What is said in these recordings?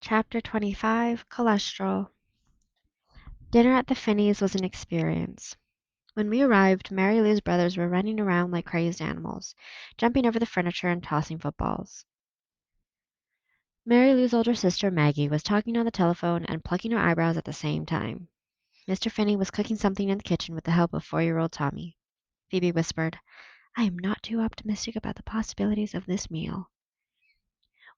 Chapter 25 Cholesterol. Dinner at the Finneys was an experience. When we arrived, Mary Lou's brothers were running around like crazed animals, jumping over the furniture and tossing footballs. Mary Lou's older sister, Maggie, was talking on the telephone and plucking her eyebrows at the same time. Mr. Finney was cooking something in the kitchen with the help of 4-year-old Tommy. Phoebe whispered, "I am not too optimistic about the possibilities of this meal."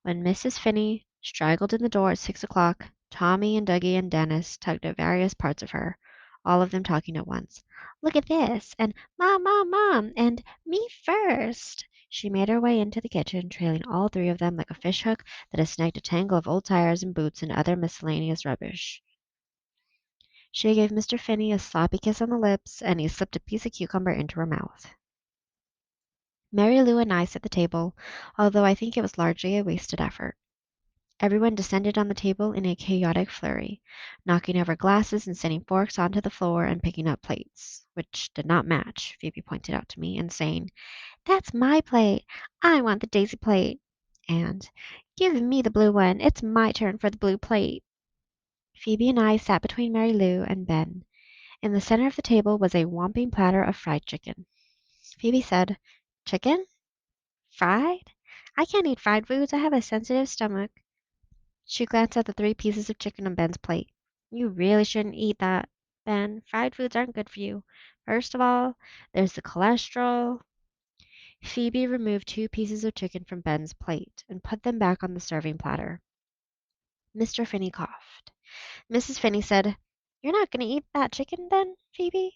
When Mrs. Finney straggled in the door at 6 o'clock, Tommy and Dougie and Dennis tugged at various parts of her, all of them talking at once. "Look at this!" and "Mom, Mom, Mom!" and "Me first!" She made her way into the kitchen, trailing all three of them like a fishhook that has snagged a tangle of old tires and boots and other miscellaneous rubbish. She gave Mr. Finney a sloppy kiss on the lips, and he slipped a piece of cucumber into her mouth. Mary Lou and I set the table, although I think it was largely a wasted effort. Everyone descended on the table in a chaotic flurry, knocking over glasses and sending forks onto the floor and picking up plates, which did not match, Phoebe pointed out to me, and saying, "That's my plate. I want the daisy plate." And, "Give me the blue one. It's my turn for the blue plate." Phoebe and I sat between Mary Lou and Ben. In the center of the table was a whopping platter of fried chicken. Phoebe said, "Chicken? Fried? I can't eat fried foods. I have a sensitive stomach." She glanced at the 3 pieces of chicken on Ben's plate. "You really shouldn't eat that, Ben. Fried foods aren't good for you. First of all, there's the cholesterol." Phoebe removed 2 pieces of chicken from Ben's plate and put them back on the serving platter. Mr. Finney coughed. Mrs. Finney said, "You're not going to eat that chicken, then, Phoebe?"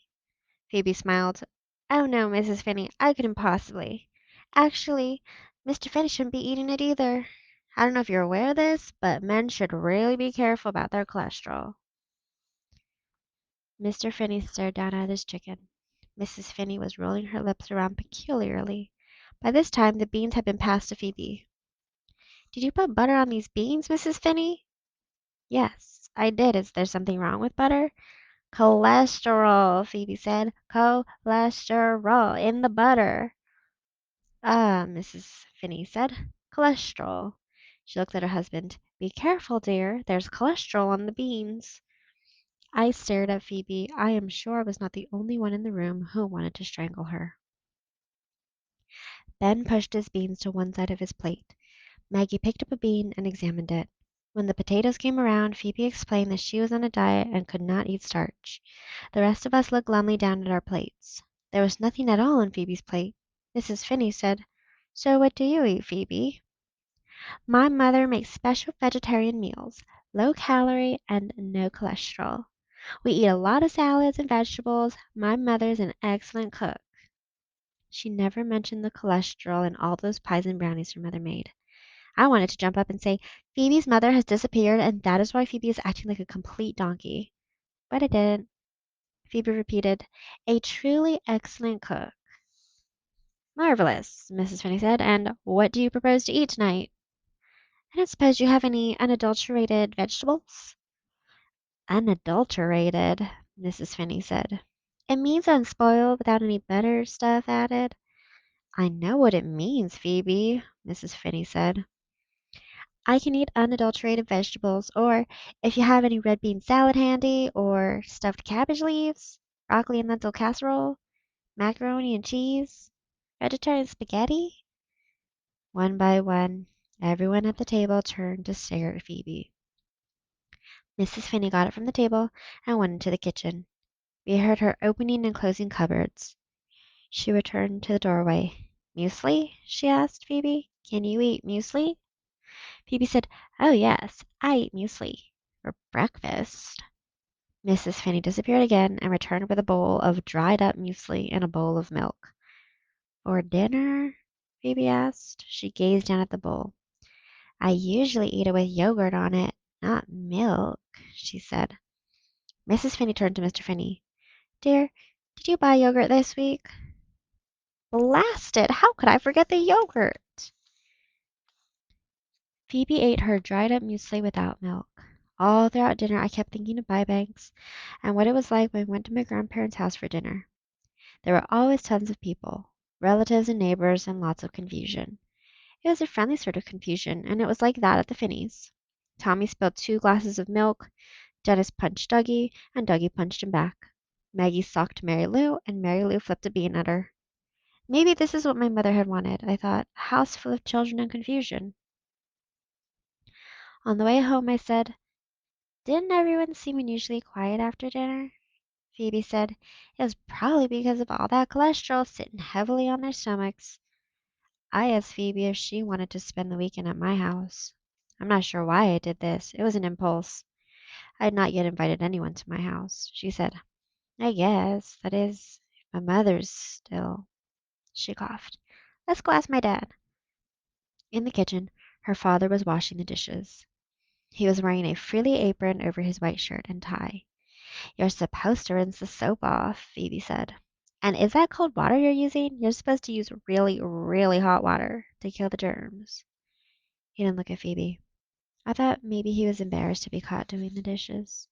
Phoebe smiled. "Oh, no, Mrs. Finney, I couldn't possibly. Actually, Mr. Finney shouldn't be eating it either. I don't know if you're aware of this, but men should really be careful about their cholesterol." Mr. Finney stared down at his chicken. Mrs. Finney was rolling her lips around peculiarly. By this time, the beans had been passed to Phoebe. "Did you put butter on these beans, Mrs. Finney?" "Yes, I did. Is there something wrong with butter?" "Cholesterol," Phoebe said. "Cholesterol in the butter." "Ah," Mrs. Finney said. "Cholesterol." She looked at her husband. "Be careful, dear. There's cholesterol on the beans." I stared at Phoebe. I am sure I was not the only one in the room who wanted to strangle her. Ben pushed his beans to one side of his plate. Maggie picked up a bean and examined it. When the potatoes came around, Phoebe explained that she was on a diet and could not eat starch. The rest of us looked glumly down at our plates. There was nothing at all on Phoebe's plate. Mrs. Finney said, "So what do you eat, Phoebe?" "My mother makes special vegetarian meals, low calorie and no cholesterol. We eat a lot of salads and vegetables. My mother's an excellent cook." She never mentioned the cholesterol in all those pies and brownies her mother made. I wanted to jump up and say, "Phoebe's mother has disappeared, and that is why Phoebe is acting like a complete donkey." But I didn't. Phoebe repeated, "A truly excellent cook." "Marvelous," Mrs. Finney said. "And what do you propose to eat tonight?" "I don't suppose you have any unadulterated vegetables?" "Unadulterated," Mrs. Finney said. "It means unspoiled, without any butter stuff added." "I know what it means, Phoebe," Mrs. Finney said. "I can eat unadulterated vegetables, or if you have any red bean salad handy, or stuffed cabbage leaves, broccoli and lentil casserole, macaroni and cheese, vegetarian spaghetti." One by one, everyone at the table turned to stare at Phoebe. Mrs. Finney got it from the table and went into the kitchen. We heard her opening and closing cupboards. She returned to the doorway. "Muesli?" she asked Phoebe. "Can you eat muesli?" Phoebe said, "Oh, yes, I eat muesli for breakfast." Mrs. Finney disappeared again and returned with a bowl of dried up muesli and a bowl of milk. "For dinner?" Phoebe asked. She gazed down at the bowl. "I usually eat it with yogurt on it, not milk," she said. Mrs. Finney turned to Mr. Finney. "Dear, did you buy yogurt this week?" "Blast it! How could I forget the yogurt?" Phoebe ate her dried up muesli without milk. All throughout dinner I kept thinking of Bybanks and what it was like when we went to my grandparents' house for dinner. There were always tons of people, relatives and neighbors, and lots of confusion. It was a friendly sort of confusion, and it was like that at the Finneys. Tommy spilled 2 glasses of milk. Dennis punched Dougie, and Dougie punched him back. Maggie socked Mary Lou, and Mary Lou flipped a bean at her. Maybe this is what my mother had wanted, I thought, a house full of children and confusion. On the way home, I said, "Didn't everyone seem unusually quiet after dinner?" Phoebe said, "It was probably because of all that cholesterol sitting heavily on their stomachs." I asked Phoebe if she wanted to spend the weekend at my house. I'm not sure why I did this. It was an impulse. I had not yet invited anyone to my house. She said, "I guess, that is, if my mother's still." She coughed. "Let's go ask my dad." In the kitchen, her father was washing the dishes. He was wearing a frilly apron over his white shirt and tie. "You're supposed to rinse the soap off," Phoebe said. "And is that cold water you're using? You're supposed to use really, really hot water to kill the germs." He didn't look at Phoebe. I thought maybe he was embarrassed to be caught doing the dishes.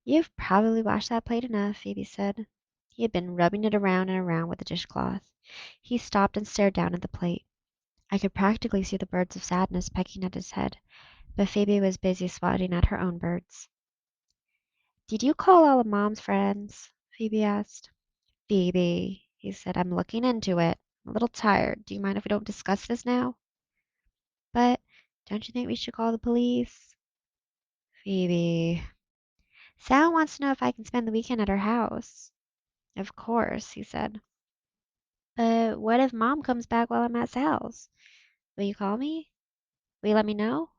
"You've probably washed that plate enough," Phoebe said. He had been rubbing it around and around with the dishcloth. He stopped and stared down at the plate. I could practically see the birds of sadness pecking at his head, but Phoebe was busy swatting at her own birds. "Did you call all of Mom's friends?" Phoebe asked. "Phoebe," he said, "I'm looking into it. I'm a little tired. Do you mind if we don't discuss this now?" "But don't you think we should call the police?" "Phoebe." "Sal wants to know if I can spend the weekend at her house." "Of course," he said. "But what if Mom comes back while I'm at Sal's? Will you call me? Will you let me know?"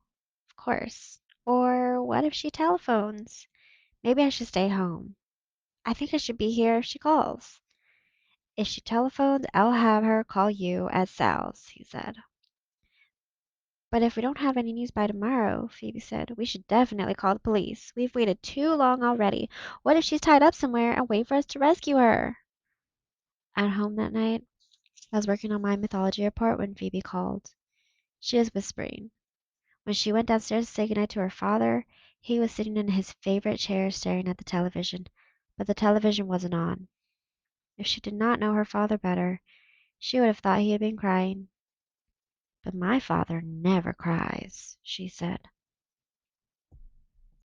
"Of course." "Or what if she telephones? Maybe I should stay home." "I think I should be here if she calls." "If she telephones, I'll have her call you at Sal's," he said. "But if we don't have any news by tomorrow," Phoebe said, "we should definitely call the police. We've waited too long already. What if she's tied up somewhere and wait for us to rescue her?" At home that night, I was working on my mythology report when Phoebe called. She was whispering. When she went downstairs to say goodnight to her father, he was sitting in his favorite chair staring at the television, but the television wasn't on. If she did not know her father better, she would have thought he had been crying. "But my father never cries," she said.